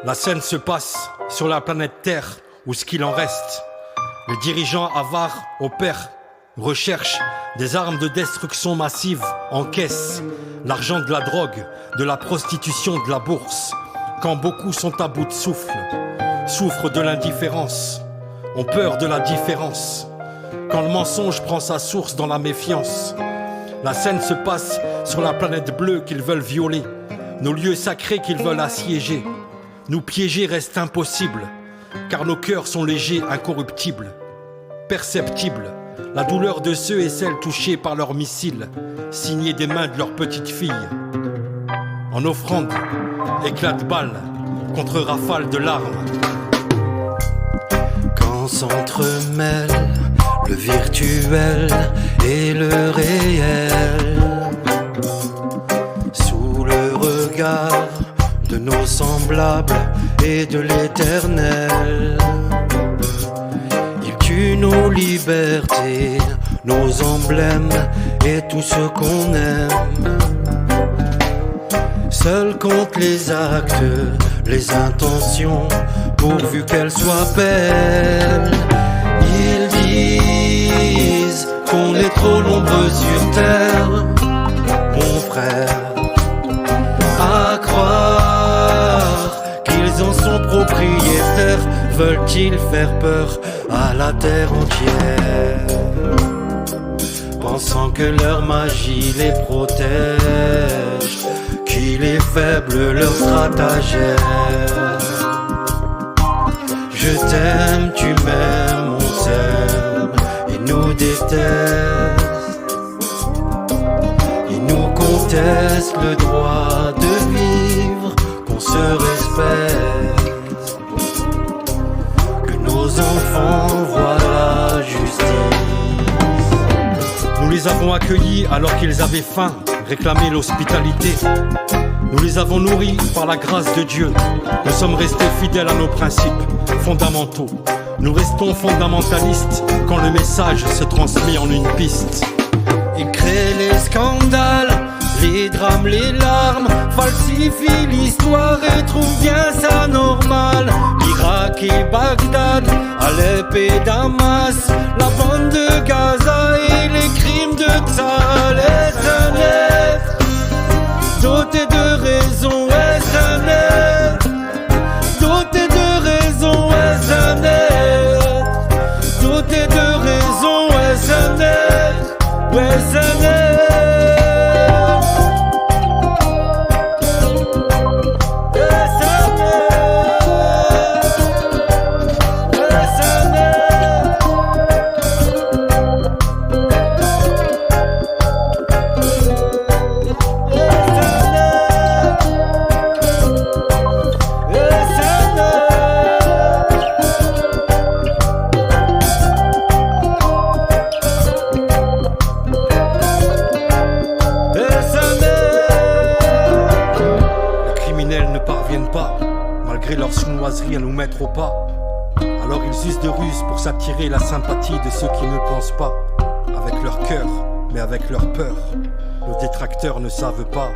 La scène se passe sur la planète Terre, ou ce qu'il en reste. Les dirigeants avares opèrent, recherchent des armes de destruction massive, encaissent l'argent de la drogue, de la prostitution, de la bourse. Quand beaucoup sont à bout de souffle, souffrent de l'indifférence, ont peur de la différence. Quand le mensonge prend sa source dans la méfiance. La scène se passe sur la planète bleue qu'ils veulent violer, nos lieux sacrés qu'ils veulent assiéger. Nous piéger reste impossible, car nos cœurs sont légers, incorruptibles, perceptibles. La douleur de ceux et celles touchés par leurs missiles, signés des mains de leurs petites filles. En offrande, éclat de balles contre rafales de larmes. Quand s'entremêle le virtuel et le réel, sous le regard de nos semblables et de l'éternel, ils tuent nos libertés, nos emblèmes et tout ce qu'on aime. Seuls comptent les actes, les intentions, pourvu qu'elles soient belles. Ils disent qu'on est trop nombreux sur terre, mon frère, à croire qu'ils en sont propriétaires. Veulent-ils faire peur à la terre entière, pensant que leur magie les protège, qu'il est faible leur stratagème. Je t'aime, tu m'aimes, on s'aime, ils nous détestent, ils nous contestent le droit de vivre, qu'on se respecte, que nos enfants voient la justice. Nous les avons accueillis alors qu'ils avaient faim, réclamé l'hospitalité. Nous les avons nourris par la grâce de Dieu. Nous sommes restés fidèles à nos principes fondamentaux. Nous restons fondamentalistes quand le message se transmet en une piste. Ils créent les scandales, les drames, les larmes, falsifient l'histoire et trouvent bien ça normal. Irak et Bagdad, Alep et Damas, la bande de Gaza et les crimes de Tzal. SNF, doté de raison, SNF, doté de raison, SNF, doté de raison, SNF, SNF. Malgré leur sournoiserie à nous mettre au pas, alors ils usent de ruses pour s'attirer la sympathie de ceux qui ne pensent pas avec leur cœur, mais avec leur peur. Nos détracteurs ne savent pas